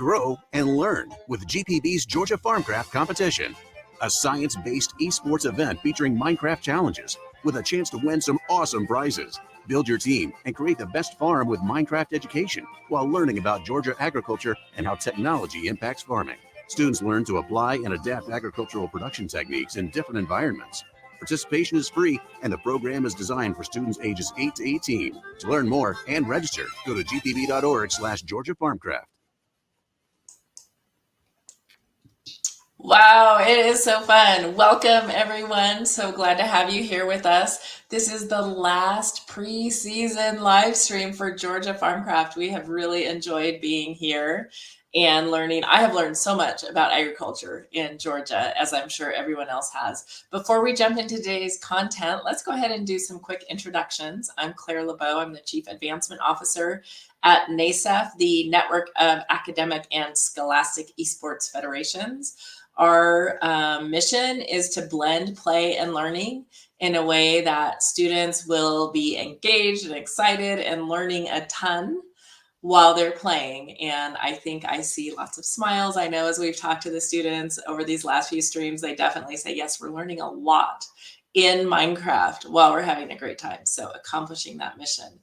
grow, and learn with GPB's Georgia Farmcraft competition, a science-based esports event featuring Minecraft challenges with a chance to win some awesome prizes. Build your team and create the best farm with Minecraft education while learning about Georgia agriculture and how technology impacts farming. Students learn to apply and adapt agricultural production techniques in different environments. Participation is free, and the program is designed for students ages 8 to 18. To learn more and register, go to gpb.org/Georgia Farmcraft. Wow, it is so fun. Welcome, everyone. So glad to have you here with us. This is the last preseason live stream for Georgia Farmcraft. We have really enjoyed being here and learning. I have learned so much about agriculture in Georgia, as I'm sure everyone else has. Before we jump into today's content, let's go ahead and do some quick introductions. I'm Claire LeBeau. I'm the Chief Advancement Officer at NASEF, the Network of Academic and Scholastic Esports Federations. Our mission is to blend play and learning in a way that students will be engaged and excited and learning a ton while they're playing. And I think I see lots of smiles. I know as we've talked to the students over these last few streams, they definitely say, yes, we're learning a lot in Minecraft while we're having a great time. So accomplishing that mission.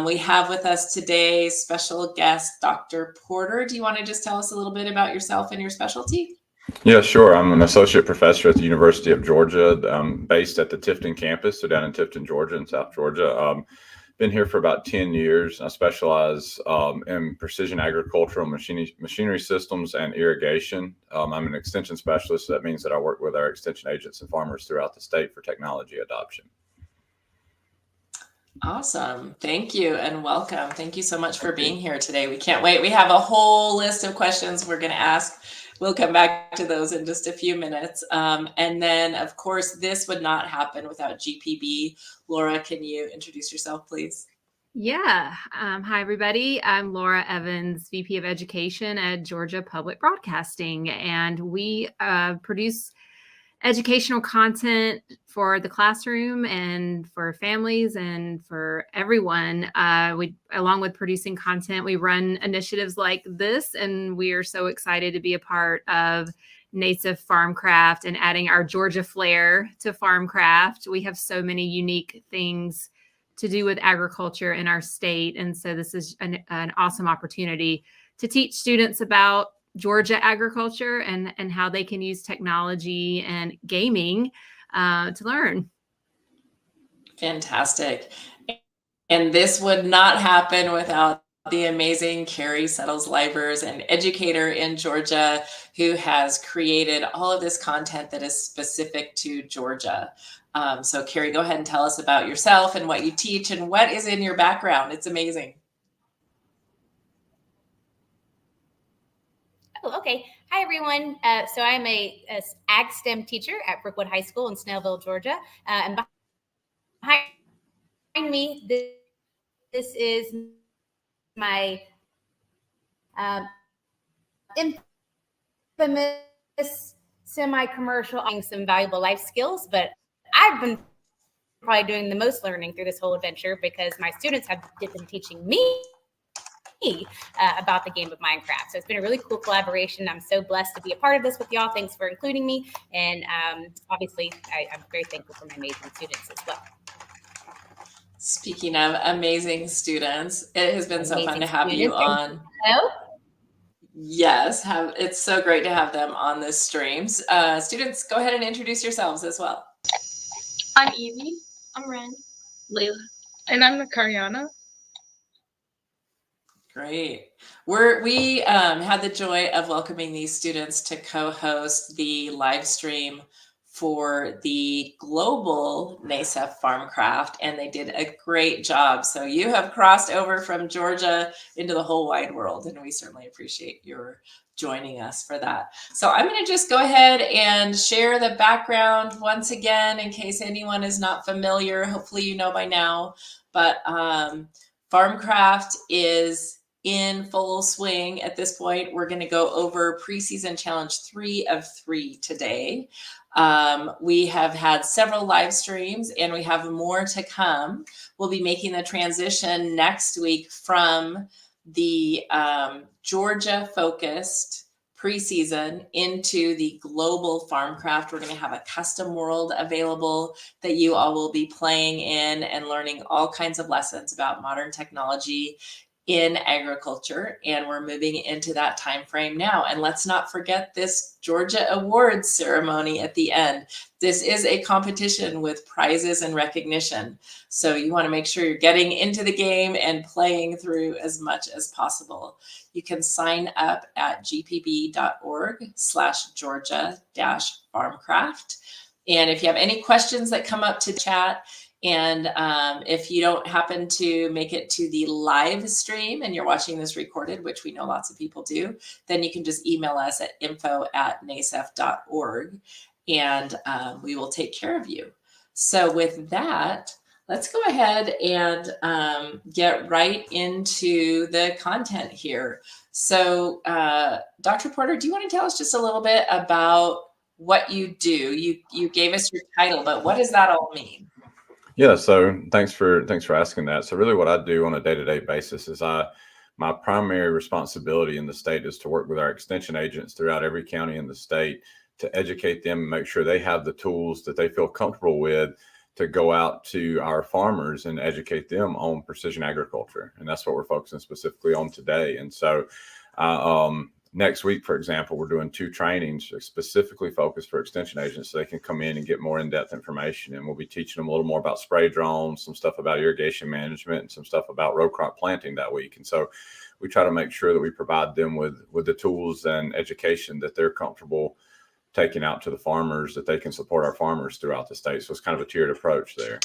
We have with us today special guest, Dr. Porter. Do you want to just tell us a little bit about yourself and your specialty? Yeah, sure. I'm an associate professor at the University of Georgia, based at the Tifton campus, so down in Tifton, Georgia, in South Georgia. Been here for about 10 years. I specialize in precision agricultural machinery systems and irrigation. I'm an extension specialist. So that means that I work with our extension agents and farmers throughout the state for technology adoption. Awesome. Thank you and welcome. Thank you so much for being here today. We can't wait. We have a whole list of questions we're going to ask. We'll come back to those in just a few minutes. And then, of course, this would not happen without GPB. Laura, can you introduce yourself, please? Yeah. Hi, everybody. I'm Laura Evans, VP of Education at Georgia Public Broadcasting, and we produce educational content for the classroom and for families and for everyone. Along with producing content, we run initiatives like this, and we are so excited to be a part of NASEF Farmcraft and adding our Georgia flair to Farmcraft. We have so many unique things to do with agriculture in our state, and so this is an awesome opportunity to teach students about Georgia agriculture and how they can use technology and gaming to learn. Fantastic. And this would not happen without the amazing Carrie Settles-Livers, an educator in Georgia who has created all of this content that is specific to Georgia. So Carrie, go ahead and tell us about yourself and what you teach and what is in your background. It's amazing. Okay. Hi, everyone. So I'm a ag STEM teacher at Brookwood High School in Snellville, Georgia. And behind me, this is my infamous semi-commercial, some valuable life skills, but I've been probably doing the most learning through this whole adventure because my students have been teaching me about the game of Minecraft. So it's been a really cool collaboration. I'm so blessed to be a part of this with y'all. Thanks for including me. And obviously, I'm very thankful for my amazing students as well. Speaking of amazing students, it has been so fun to have you on. Hello? Yes, it's so great to have them on this stream. Students, go ahead and introduce yourselves as well. I'm Evie. I'm Ren. Layla. And I'm Nakariana. Great. We had the joy of welcoming these students to co-host the live stream for the global NASEF Farmcraft, and they did a great job. So you have crossed over from Georgia into the whole wide world, and we certainly appreciate your joining us for that. So I'm going to just go ahead and share the background once again, in case anyone is not familiar. Hopefully you know by now, but Farmcraft is in full swing at this point. We're going to go over preseason challenge 3 of 3 today. We have had several live streams and we have more to come. We'll be making the transition next week from the Georgia-focused preseason into the global Farmcraft. We're going to have a custom world available that you all will be playing in and learning all kinds of lessons about modern technology in agriculture, and we're moving into that time frame now. And let's not forget this Georgia Awards ceremony at the end. This is a competition with prizes and recognition, so you want to make sure you're getting into the game and playing through as much as possible. You can sign up at gpb.org/Georgia-Farmcraft. And if you have any questions that come up to chat, and if you don't happen to make it to the live stream and you're watching this recorded, which we know lots of people do, then you can just email us at info@nasef.org, and we will take care of you. So with that, let's go ahead and get right into the content here. So Dr. Porter, do you want to tell us just a little bit about what you do? You gave us your title, but what does that all mean? Yeah, so thanks for asking that. So really what I do on a day-to-day basis is my primary responsibility in the state is to work with our extension agents throughout every county in the state to educate them and make sure they have the tools that they feel comfortable with to go out to our farmers and educate them on precision agriculture. And that's what we're focusing specifically on today. And so next week, for example, we're doing 2 trainings specifically focused for extension agents so they can come in and get more in-depth information. And we'll be teaching them a little more about spray drones, some stuff about irrigation management, and some stuff about row crop planting that week. And so we try to make sure that we provide them with the tools and education that they're comfortable taking out to the farmers, that they can support our farmers throughout the state. So it's kind of a tiered approach there.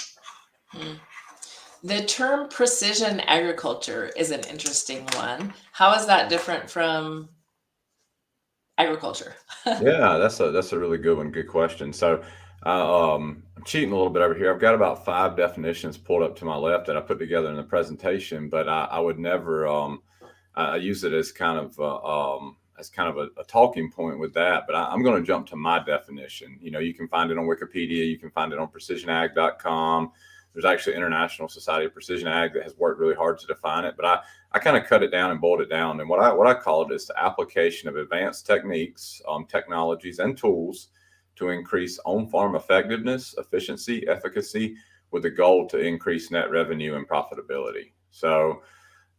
The term precision agriculture is an interesting one. How is that different from agriculture? Yeah, that's a really good one. Good question. So I'm cheating a little bit over here. I've got about 5 definitions pulled up to my left that I put together in the presentation, but I would never I use it as kind of a talking point with that. But I'm going to jump to my definition. You know, you can find it on Wikipedia. You can find it on precisionag.com. There's actually International Society of Precision Ag that has worked really hard to define it, but I kind of cut it down and boiled it down. And what I call it is the application of advanced techniques, technologies, and tools to increase on-farm effectiveness, efficiency, efficacy, with the goal to increase net revenue and profitability. So,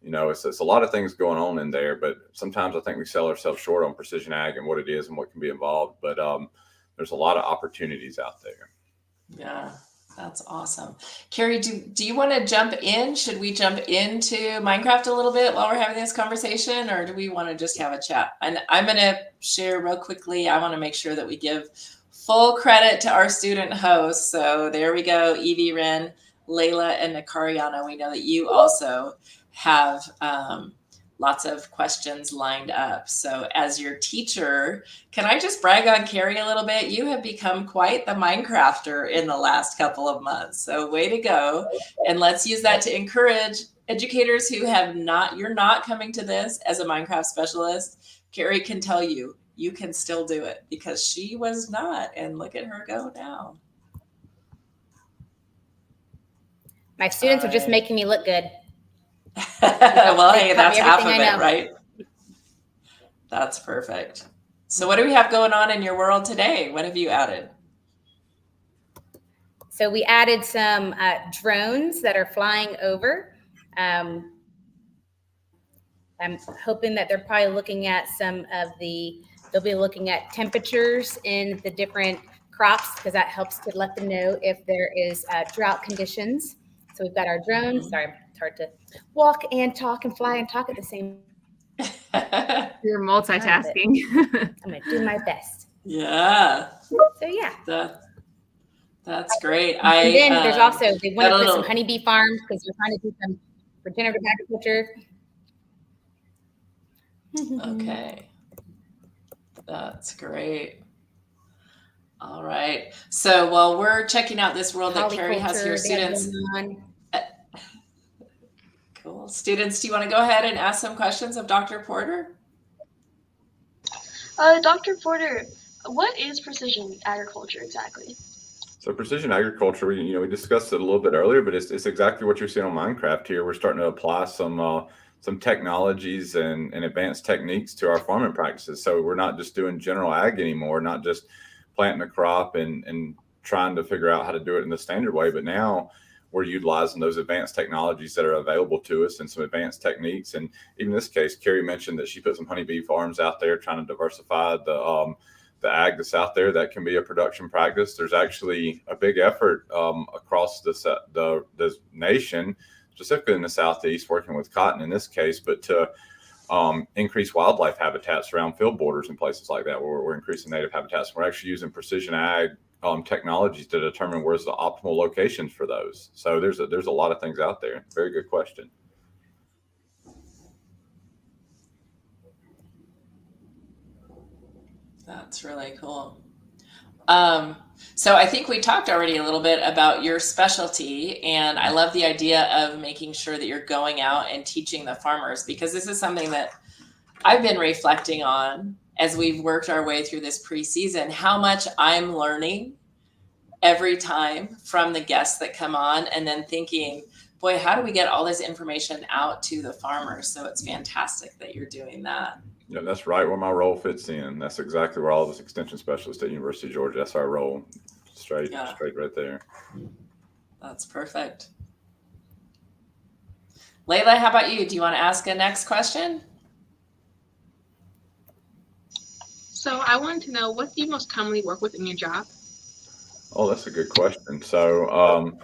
you know, it's a lot of things going on in there, but sometimes I think we sell ourselves short on precision ag and what it is and what can be involved. But there's a lot of opportunities out there. Yeah. That's awesome. Carrie, do you want to jump in? Should we jump into Minecraft a little bit while we're having this conversation, or do we want to just have a chat? And I'm going to share real quickly. I want to make sure that we give full credit to our student hosts. So there we go. Evie, Ren, Layla, and Nakariana. We know that you also have lots of questions lined up. So as your teacher, can I just brag on Carrie a little bit? You have become quite the Minecrafter in the last couple of months. So way to go. And let's use that to encourage educators who you're not coming to this as a Minecraft specialist. Carrie can tell you, you can still do it because she was not. And look at her go now. My students are just making me look good. Well, hey, that's half of it, right? That's perfect. So what do we have going on in your world today? What have you added? So we added some drones that are flying over. I'm hoping that they're probably looking at they'll be looking at temperatures in the different crops because that helps to let them know if there is drought conditions. So we've got our drones. Sorry, it's hard to walk and talk and fly and talk at the same time. You're multitasking. I'm going to do my best. Yeah. So yeah. That's great. And then there's also, they want to put some honeybee farms because we're trying to do some regenerative agriculture. Okay. That's great. All right. So while we're checking out this world that Carrie has here, students. Cool. Students, do you want to go ahead and ask some questions of Dr. Porter? Dr. Porter, what is precision agriculture exactly? So precision agriculture, we discussed it a little bit earlier, but it's exactly what you're seeing on Minecraft here. We're starting to apply some some technologies and advanced techniques to our farming practices. So we're not just doing general ag anymore, not just planting a crop and trying to figure out how to do it in the standard way, but now we're utilizing those advanced technologies that are available to us and some advanced techniques. And even in this case, Carrie mentioned that she put some honeybee farms out there trying to diversify the ag that's out there. That can be a production practice. There's actually a big effort across the nation, specifically in the Southeast, working with cotton in this case, but to increase wildlife habitats around field borders and places like that, where we're increasing native habitats. We're actually using precision ag technologies to determine where's the optimal locations for those. So there's a lot of things out there. Very good question. That's really cool. So I think we talked already a little bit about your specialty, and I love the idea of making sure that you're going out and teaching the farmers, because this is something that I've been reflecting on as we've worked our way through this preseason, how much I'm learning every time from the guests that come on, and then thinking, boy, how do we get all this information out to the farmers? So it's fantastic that you're doing that. Yeah, that's right where my role fits in. That's exactly where all of us extension specialists at University of Georgia, that's our role. Straight right there. That's perfect. Layla, how about you? Do you want to ask a next question? So I wanted to know, what do you most commonly work with in your job? Oh, that's a good question. So,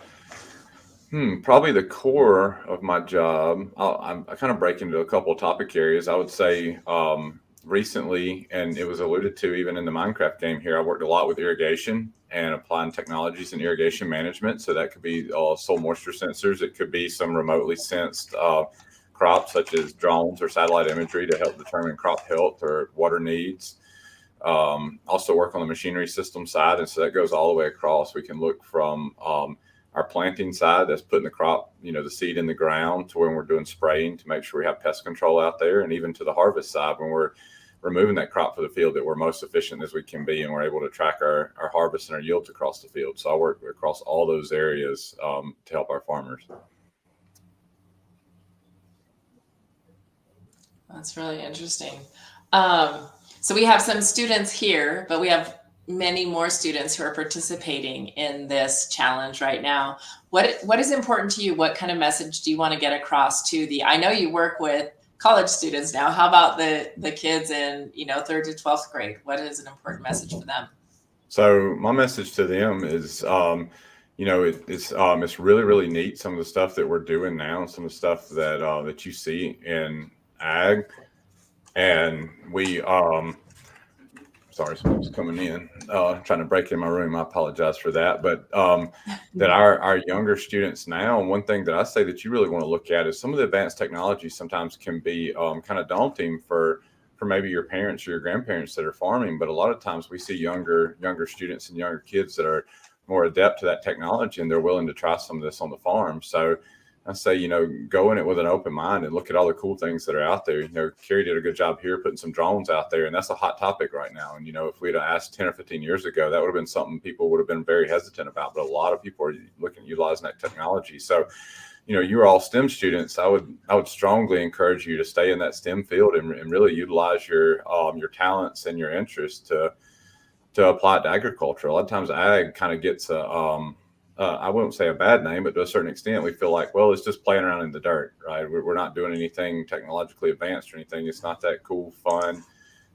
probably the core of my job, I kind of break into a couple of topic areas. I would say recently, and it was alluded to even in the Minecraft game here, I worked a lot with irrigation and applying technologies in irrigation management. So that could be soil moisture sensors. It could be some remotely sensed crops, such as drones or satellite imagery to help determine crop health or water needs. Also work on the machinery system side. And so that goes all the way across. We can look from our planting side, that's putting the crop, the seed in the ground, to when we're doing spraying to make sure we have pest control out there, and even to the harvest side when we're removing that crop for the field, that we're most efficient as we can be, and we're able to track our harvest and our yields across the field. So I work across all those areas to help our farmers. That's really interesting. So we have some students here, but we have many more students who are participating in this challenge right now. What is important to you? What kind of message do you want to get across to I know you work with college students now. How about the kids in 3rd to 12th grade? What is an important message for them? So my message to them is, it's really, really neat, some of the stuff that we're doing now, and some of the stuff that you see in ag. And we, sorry, someone's coming in, trying to break in my room. I apologize for that. But that our younger students now, and one thing that I say that you really want to look at is some of the advanced technology sometimes can be kind of daunting for maybe your parents or your grandparents that are farming. But a lot of times we see younger students and younger kids that are more adept to that technology, and they're willing to try some of this on the farm. So I say, go in it with an open mind and look at all the cool things that are out there. Carrie did a good job here putting some drones out there, and that's a hot topic right now. And, if we'd have asked 10 or 15 years ago, that would have been something people would have been very hesitant about. But a lot of people are looking at utilizing that technology. So, you're all STEM students. I would strongly encourage you to stay in that STEM field and really utilize your talents and your interests to apply it to agriculture. A lot of times ag kind of gets I wouldn't say a bad name, but to a certain extent, we feel like, well, it's just playing around in the dirt, right? We're not doing anything technologically advanced or anything. It's not that cool, fun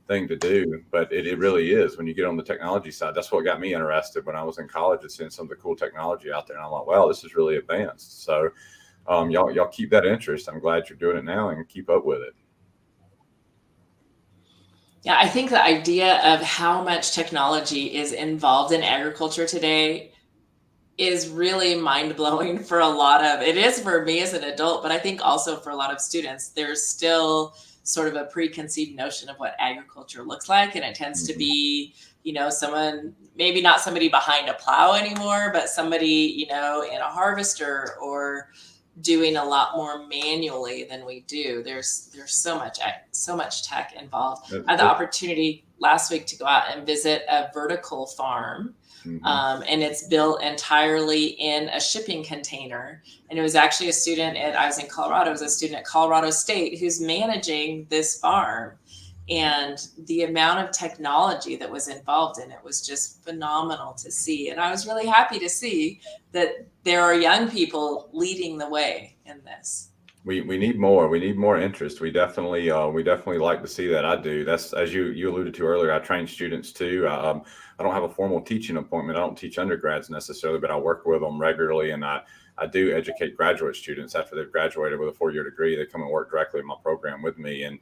thing to do, but it really is. When you get on the technology side, that's what got me interested when I was in college, is seeing some of the cool technology out there. And I'm like, wow, this is really advanced. So y'all keep that interest. I'm glad you're doing it now, and keep up with it. Yeah, I think the idea of how much technology is involved in agriculture today is really mind-blowing for a lot of, it is for me as an adult, but I think also for a lot of students. There's still sort of a preconceived notion of what agriculture looks like, and it tends to be, someone, maybe not somebody behind a plow anymore, but somebody, in a harvester, or doing a lot more manually than we do. There's so much tech involved. I had the opportunity. last week to go out and visit a vertical farm. And it's built entirely in a shipping container. And it was actually a student I was in Colorado, it was a student at Colorado State who's managing this farm. And the amount of technology that was involved in it was just phenomenal to see. And I was really happy to see that there are young people leading the way in this. We need more. We need more interest. We definitely like to see that. I do. That's, as you alluded to earlier, I train students too. I don't have a formal teaching appointment. I don't teach undergrads necessarily, but I work with them regularly, and I do educate graduate students after they've graduated with a 4-year degree. They come and work directly in my program with me and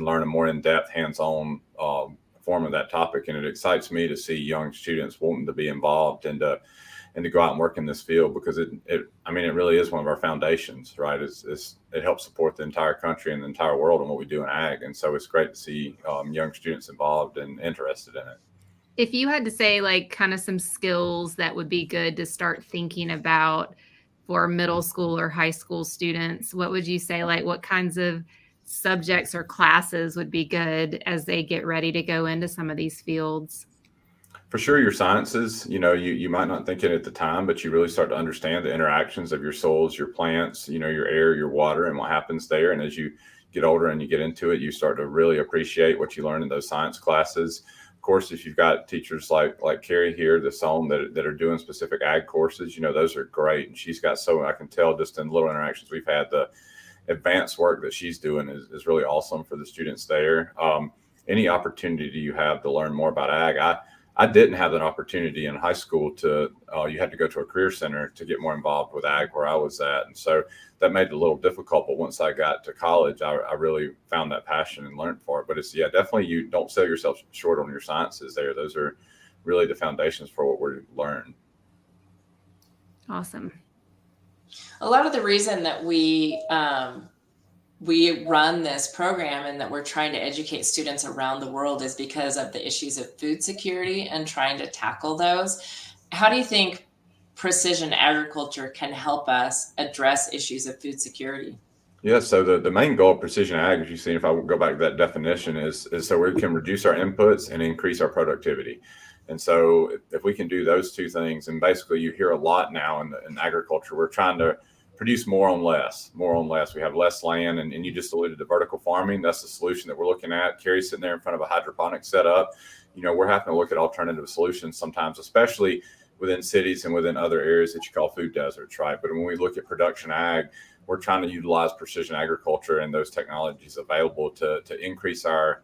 learn a more in-depth, hands-on form of that topic. And it excites me to see young students wanting to be involved and to go out and work in this field, because it really is one of our foundations, right? It helps support the entire country and the entire world in what we do in ag. And so it's great to see young students involved and interested in it. If you had to say like kind of some skills that would be good to start thinking about for middle school or high school students, what would you say? Like what kinds of subjects or classes would be good as they get ready to go into some of these fields? For sure, your sciences, you might not think it at the time, but you really start to understand the interactions of your soils, your plants, your air, your water, and what happens there. And as you get older and you get into it, you start to really appreciate what you learn in those science classes. Of course, if you've got teachers like Carrie here, the SOM that are doing specific ag courses, those are great. And she's got I can tell just in little interactions we've had, the advanced work that she's doing is really awesome for the students there. Any opportunity you have to learn more about ag, I didn't have that opportunity in high school you had to go to a career center to get more involved with ag where I was at. And so that made it a little difficult. But once I got to college, I really found that passion and learned for it. But it's, definitely you don't sell yourself short on your sciences there. Those are really the foundations for what we learn. Awesome. A lot of the reason that we run this program and that we're trying to educate students around the world is because of the issues of food security and trying to tackle those. How do you think precision agriculture can help us address issues of food security? Yeah, so the main goal of precision ag, as you see, if I go back to that definition, is so we can reduce our inputs and increase our productivity. And so if we can do those two things, and basically you hear a lot now in agriculture, we're trying to produce more on less. We have less land, and you just alluded to vertical farming. That's the solution that we're looking at. Carrie's sitting there in front of a hydroponic setup. We're having to look at alternative solutions sometimes, especially within cities and within other areas that you call food deserts, right? But when we look at production ag, we're trying to utilize precision agriculture and those technologies available to increase our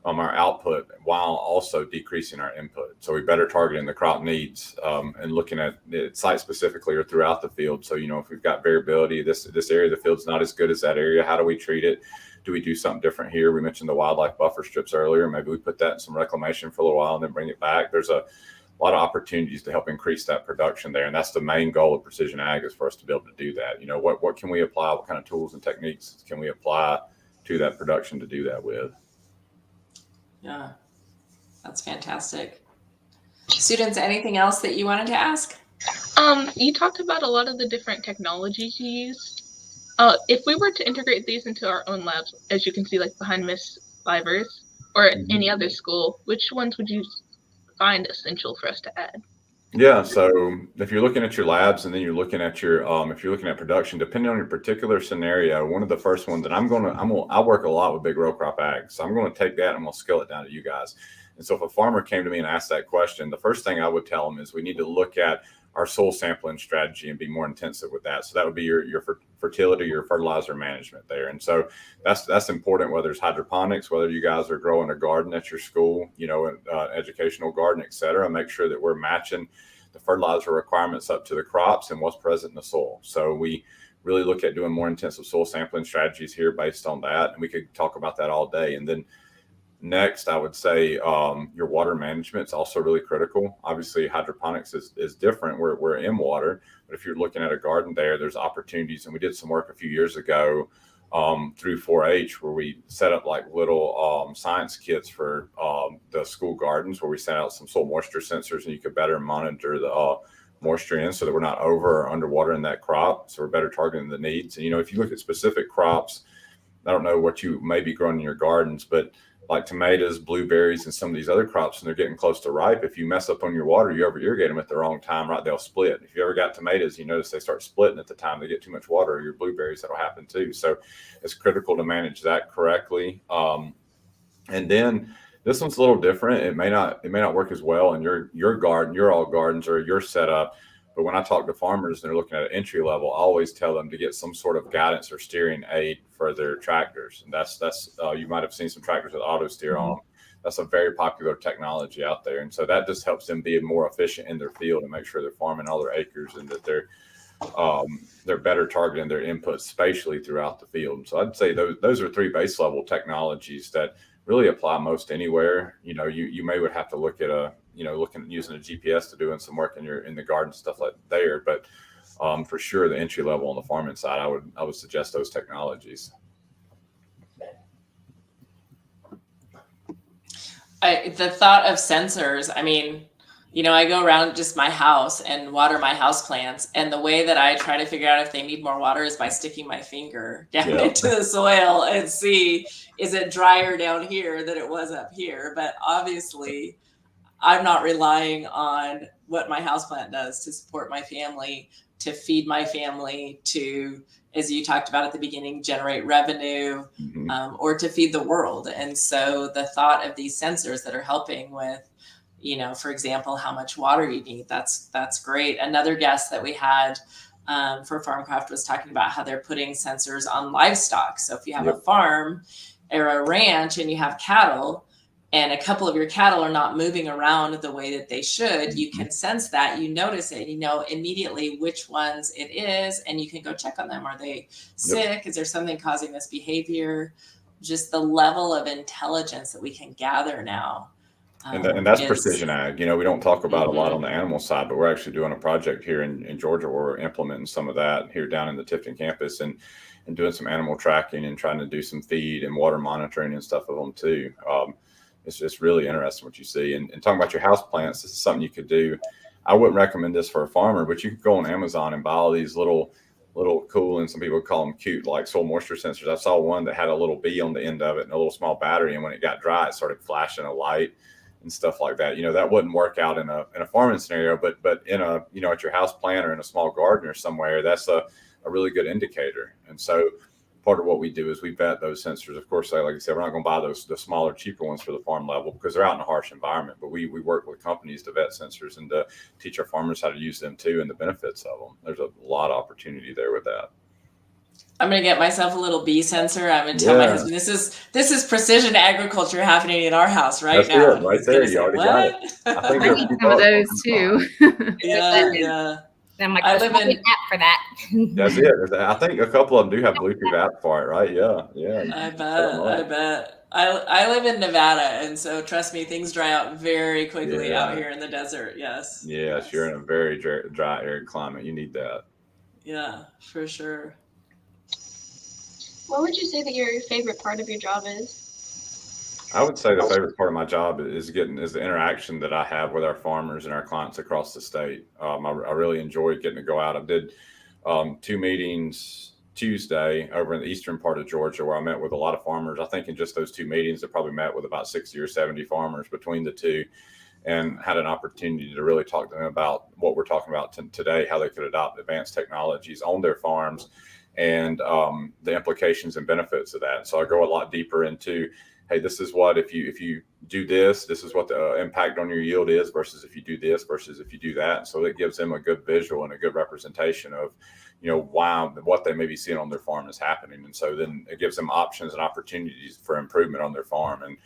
output while also decreasing our input. So we better targeting the crop needs and looking at it site specifically or throughout the field. So, if we've got variability, this area of the field's not as good as that area, how do we treat it? Do we do something different here? We mentioned the wildlife buffer strips earlier. Maybe we put that in some reclamation for a little while and then bring it back. There's a lot of opportunities to help increase that production there. And that's the main goal of precision ag, is for us to be able to do that. What can we apply? What kind of tools and techniques can we apply to that production to do that with? Yeah, that's fantastic. Students, anything else that you wanted to ask? You talked about a lot of the different technologies you use. If we were to integrate these into our own labs, as you can see, like behind Miss Fivers or any other school, which ones would you find essential for us to add? Yeah, so if you're looking at your labs and then you're looking at your if you're looking at production, depending on your particular scenario, one of the first ones that I work a lot with big row crop ag, so I'm going to take that and I'm going to scale it down to you guys. And so if a farmer came to me and asked that question, the first thing I would tell them is we need to look at our soil sampling strategy and be more intensive with that. So that would be your fertility, your fertilizer management there. And so that's important, whether it's hydroponics, whether you guys are growing a garden at your school, educational garden, et cetera. Make sure that we're matching the fertilizer requirements up to the crops and what's present in the soil. So we really look at doing more intensive soil sampling strategies here based on that. And we could talk about that all day. And then next, I would say your water management is also really critical. Obviously, hydroponics is different. We're in water, but if you're looking at a garden there's opportunities. And we did some work a few years ago through 4-H where we set up like little science kits for the school gardens, where we sent out some soil moisture sensors, and you could better monitor the moisture in so that we're not over or underwater in that crop. So we're better targeting the needs. And, if you look at specific crops, I don't know what you may be growing in your gardens, but like tomatoes, blueberries, and some of these other crops, and they're getting close to ripe. If you mess up on your water, you over irrigate them at the wrong time, right? They'll split. If you ever got tomatoes, you notice they start splitting at the time they get too much water, or your blueberries, that'll happen too. So it's critical to manage that correctly. And then this one's a little different. It may not work as well in your garden, your all gardens, or your setup. But when I talk to farmers and they're looking at an entry level, I always tell them to get some sort of guidance or steering aid for their tractors. And that's you might have seen some tractors with auto steer on them. That's a very popular technology out there. And so that just helps them be more efficient in their field and make sure they're farming all their acres, and that they're better targeting their inputs spatially throughout the field. So I'd say those are 3 base level technologies that really apply most anywhere. You may would have to look at looking at using a GPS to doing some work in the garden, stuff like there. But for sure, the entry level on the farming side, I would suggest those technologies. The thought of sensors, I mean, I go around just my house and water my house plants. And the way that I try to figure out if they need more water is by sticking my finger down into the soil and see, is it drier down here than it was up here? But obviously, I'm not relying on what my houseplant does to support my family, to feed my family, to, as you talked about at the beginning, generate revenue, or to feed the world. And so the thought of these sensors that are helping with, for example, how much water you need, that's great. Another guest that we had for Farmcraft was talking about how they're putting sensors on livestock. So if you have a farm or a ranch and you have cattle, and a couple of your cattle are not moving around the way that they should, you can sense that, you notice it, you know immediately which ones it is, and you can go check on them. Are they sick? Is there something causing this behavior? Just the level of intelligence that we can gather now. And that's precision ag. We don't talk about a lot on the animal side, but we're actually doing a project here in Georgia where we're implementing some of that here down in the Tifton campus, and doing some animal tracking and trying to do some feed and water monitoring and stuff of them too. It's just really interesting what you see. And talking about your house plants, this is something you could do. I wouldn't recommend this for a farmer, but you could go on Amazon and buy all these little cool, and some people call them cute, like soil moisture sensors. I saw one that had a little bee on the end of it and a little small battery, and when it got dry, it started flashing a light and stuff like that. That wouldn't work out in a farming scenario, but in a at your house plant or in a small garden or somewhere, that's a really good indicator. And so part of what we do is we vet those sensors. Of course, like I said, we're not going to buy the smaller, cheaper ones for the farm level because they're out in a harsh environment. But we work with companies to vet sensors and to teach our farmers how to use them too, and the benefits of them. There's a lot of opportunity there with that. I'm going to get myself a little bee sensor. I'm going to tell my husband, this is precision agriculture happening in our house right now. It, right there. You already got it. I think I need some of those too. Yeah. I'm like, I live in an app for that. That's it. I think a couple of them do have Bluetooth app for it, right? Yeah. I bet. I live in Nevada, and so trust me, things dry out very quickly out here in the desert. Yes. Yes, you're in a very dry, arid climate. You need that. Yeah, for sure. What would you say that your favorite part of your job is? I would say the favorite part of my job is the interaction that I have with our farmers and our clients across the state. I really enjoyed getting to go out. I did 2 meetings Tuesday over in the eastern part of Georgia where I met with a lot of farmers. I think in just those 2 meetings, I probably met with about 60 or 70 farmers between the two, and had an opportunity to really talk to them about what we're talking about today, how they could adopt advanced technologies on their farms, and the implications and benefits of that. So I go a lot deeper into, hey, this is what, if you do this is what the impact on your yield is versus if you do this versus if you do that. So it gives them a good visual and a good representation of, why what they may be seeing on their farm is happening. And so then it gives them options and opportunities for improvement on their farm. And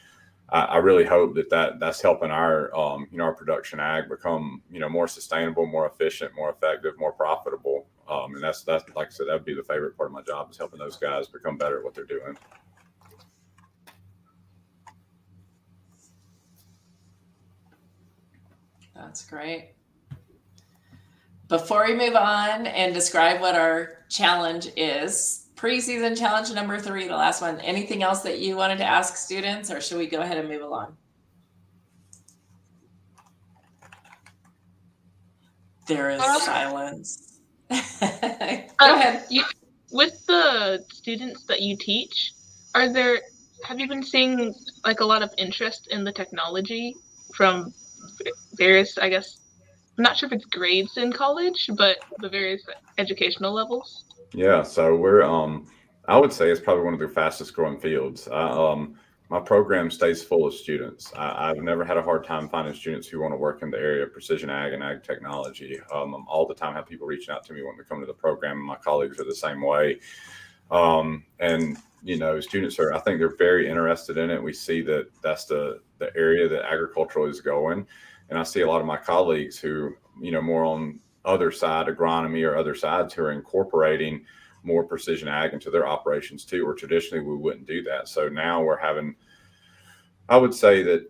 I really hope that's helping our, our production ag become, more sustainable, more efficient, more effective, more profitable. And that's like I said, that would be the favorite part of my job, is helping those guys become better at what they're doing. That's great. Before we move on and describe what our challenge is, preseason challenge number 3, the last one, anything else that you wanted to ask students, or should we go ahead and move along? There is silence. Go ahead. With the students that you teach, are there have you been seeing like a lot of interest in the technology from various, I guess, I'm not sure if it's grades in college, but the various educational levels? Yeah, so we're I would say it's probably one of the fastest growing fields. My program stays full of students. I've never had a hard time finding students who want to work in the area of precision ag and ag technology. All the time have people reaching out to me wanting to come to the program, and my colleagues are the same way. And students are, I think they're very interested in it. We see that that's the area that agricultural is going. And I see a lot of my colleagues who, more on other side, agronomy or other sides, who are incorporating more precision ag into their operations too, where traditionally we wouldn't do that. So now we're having, I would say that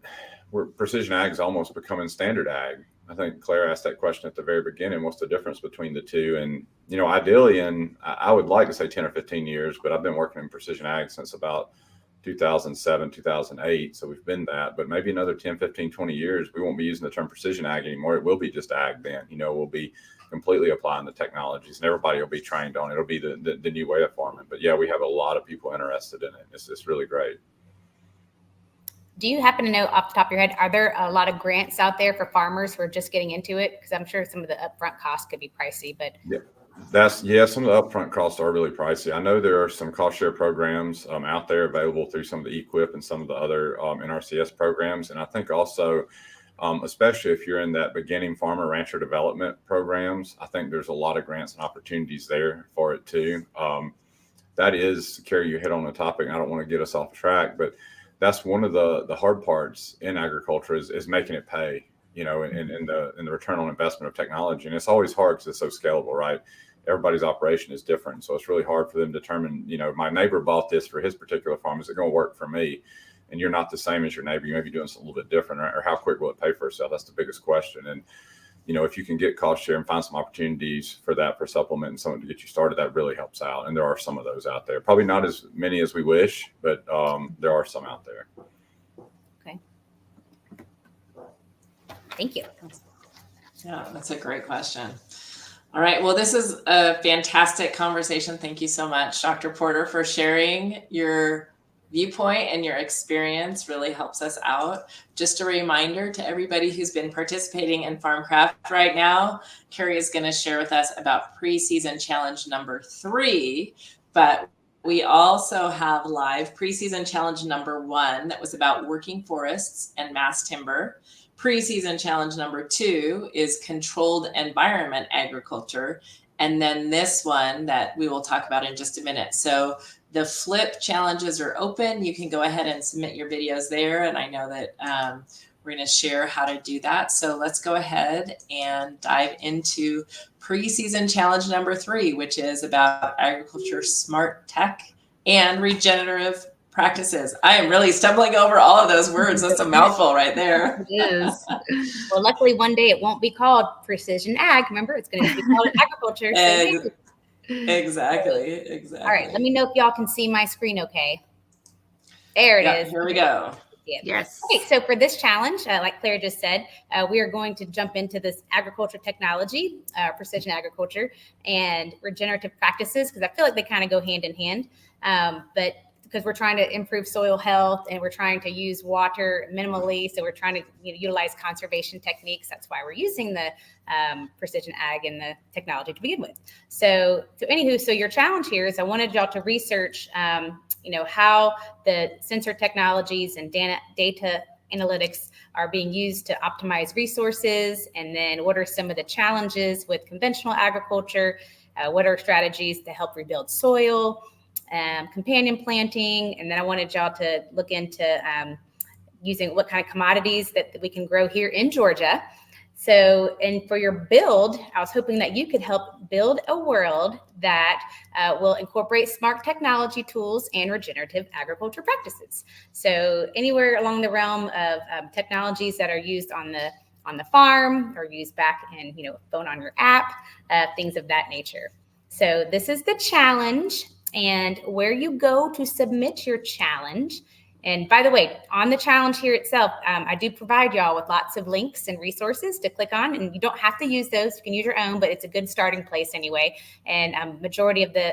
precision ag is almost becoming standard ag. I think Claire asked that question at the very beginning. What's the difference between the two? And, ideally, I would like to say 10 or 15 years, but I've been working in precision ag since about 2007, 2008. So we've been that, but maybe another 10, 15, 20 years, we won't be using the term precision ag anymore. It will be just ag then. We'll be completely applying the technologies and everybody will be trained on it. It'll be the new way of farming. But yeah, we have a lot of people interested in it. It's really great. Do you happen to know off the top of your head, are there a lot of grants out there for farmers who are just getting into it? Because I'm sure some of the upfront costs could be pricey, but some of the upfront costs are really pricey. I know there are some cost share programs out there available through some of the EQIP and some of the other NRCS programs. And I think also, especially if you're in that beginning farmer rancher development programs, I think there's a lot of grants and opportunities there for it too. That is, Carrie, you hit on a topic. I don't want to get us off track, but that's one of the hard parts in agriculture is making it pay, in the return on investment of technology. And it's always hard because it's so scalable, right? Everybody's operation is different. So it's really hard for them to determine, my neighbor bought this for his particular farm. Is it going to work for me? And you're not the same as your neighbor. You may be doing something a little bit different, or how quick will it pay for itself? That's the biggest question. And, if you can get cost share and find some opportunities for that, for supplement and something to get you started, that really helps out. And there are some of those out there. Probably not as many as we wish, but there are some out there. okay. Thank you. Yeah, that's a great question. All right. Well, this is a fantastic conversation. Thank you so much, Dr. Porter, for sharing your viewpoint and your experience. Really helps us out. Just a reminder to everybody who's been participating in Farmcraft right now, Carrie is going to share with us about preseason challenge number 3, but we also have live preseason challenge number 1 that was about working forests and mass timber. Preseason challenge number 2 is controlled environment agriculture. And then this one that we will talk about in just a minute. So the flip challenges are open. You can go ahead and submit your videos there. And I know that we're going to share how to do that. So let's go ahead and dive into preseason challenge number 3, which is about agriculture, smart tech, and regenerative practices. I am really stumbling over all of those words. That's a mouthful right there. It is. Well, luckily one day it won't be called precision ag. Remember, it's going to be called agriculture. So Exactly. all right, let me know if y'all can see my screen okay. There it is. Here we go. Yes. Okay, so for this challenge, like Claire just said, we are going to jump into this agriculture technology, precision agriculture, and regenerative practices, because I feel like they kind of go hand in hand. But because we're trying to improve soil health and we're trying to use water minimally, so we're trying to utilize conservation techniques. That's why we're using the precision ag and the technology to begin with. So anywho, so your challenge here is I wanted y'all to research, how the sensor technologies and data analytics are being used to optimize resources, and then what are some of the challenges with conventional agriculture? What are strategies to help rebuild soil? Companion planting, and then I wanted y'all to look into using what kind of commodities that we can grow here in Georgia. So, and for your build, I was hoping that you could help build a world that will incorporate smart technology tools and regenerative agriculture practices. So anywhere along the realm of technologies that are used on the farm or used back in, phone on your app, things of that nature. So this is the challenge, and where you go to submit your challenge. And by the way, on the challenge here itself, I do provide y'all with lots of links and resources to click on, and you don't have to use those. You can use your own, but it's a good starting place anyway. And majority of the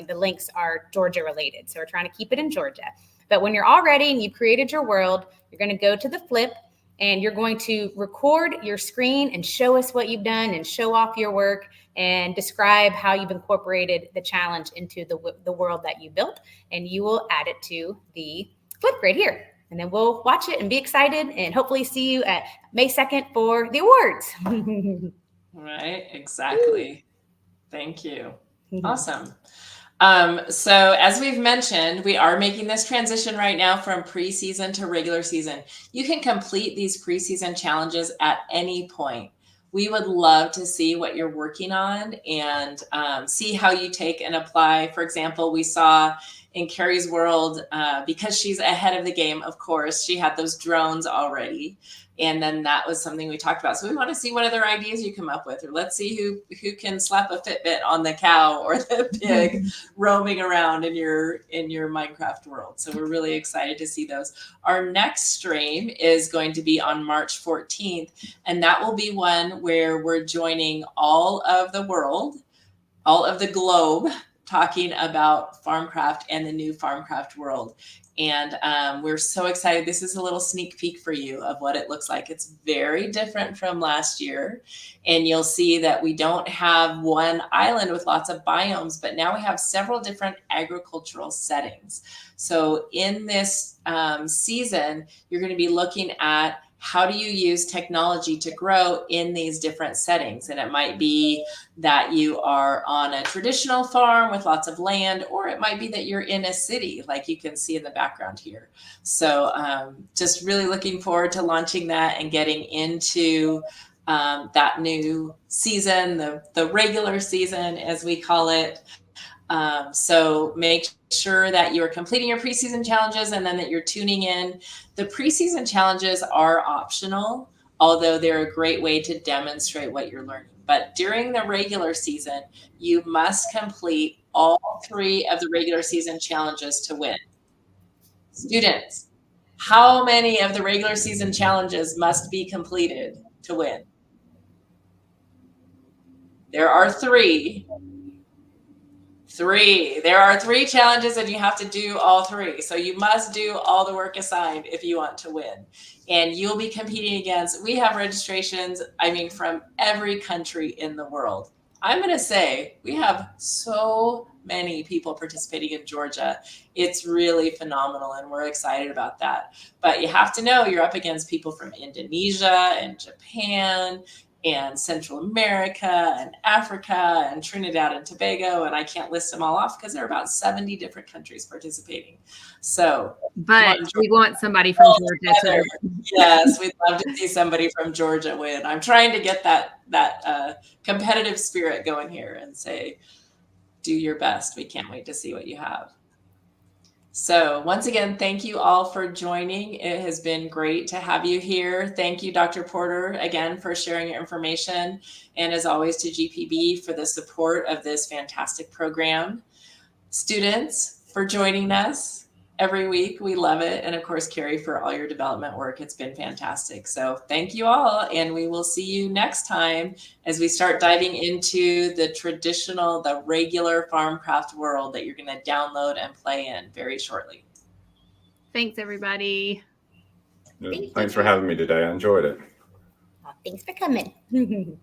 the links are Georgia related. So we're trying to keep it in Georgia. But when you're all ready and you've created your world, you're going to go to the flip and you're going to record your screen and show us what you've done and show off your work and describe how you've incorporated the challenge into the world that you built. And you will add it to the flip right here. And then we'll watch it and be excited and hopefully see you at May 2nd for the awards. Right, exactly. Thank you. Awesome. So as we've mentioned, we are making this transition right now from preseason to regular season. You can complete these preseason challenges at any point. We would love to see what you're working on and see how you take and apply. For example, we saw in Carrie's world, because she's ahead of the game, of course, she had those drones already. And then that was something we talked about. So we want to see what other ideas you come up with, or let's see who can slap a Fitbit on the cow or the pig roaming around in your Minecraft world. So we're really excited to see those. Our next stream is going to be on March 14th, and that will be one where we're joining all of the world, all of the globe, talking about Farmcraft and the new Farmcraft world. And we're so excited. This is a little sneak peek for you of what it looks like. It's very different from last year. And you'll see that we don't have one island with lots of biomes, but now we have several different agricultural settings. So in this season, you're going to be looking at how do you use technology to grow in these different settings? And it might be that you are on a traditional farm with lots of land, or it might be that you're in a city, like you can see in the background here. So just really looking forward to launching that and getting into that new season, the regular season, as we call it. So make sure that you're completing your preseason challenges and then that you're tuning in. The preseason challenges are optional, although they're a great way to demonstrate what you're learning. But during the regular season, you must complete all 3 of the regular season challenges to win. Students, how many of the regular season challenges must be completed to win? There are 3. There are 3 challenges and you have to do all 3. So you must do all the work assigned if you want to win. And you'll be competing against, we have registrations, from every country in the world. I'm going to say we have so many people participating in Georgia. It's really phenomenal and we're excited about that. But you have to know you're up against people from Indonesia and Japan and Central America and Africa and Trinidad and Tobago. And I can't list them all off because there are about 70 different countries participating. So, but we want somebody from Georgia. Yes, we'd love to see somebody from Georgia win. I'm trying to get that competitive spirit going here and say, do your best. We can't wait to see what you have. So once again, thank you all for joining. It has been great to have you here. Thank you, Dr. Porter, again, for sharing your information. And as always, to GPB for the support of this fantastic program. Students, for joining us every week. We love it. And of course, Carrie, for all your development work. It's been fantastic. So thank you all. And we will see you next time as we start diving into the regular Farmcraft world that you're going to download and play in very shortly. Thanks, everybody. Thanks for having me today. I enjoyed it. Thanks for coming.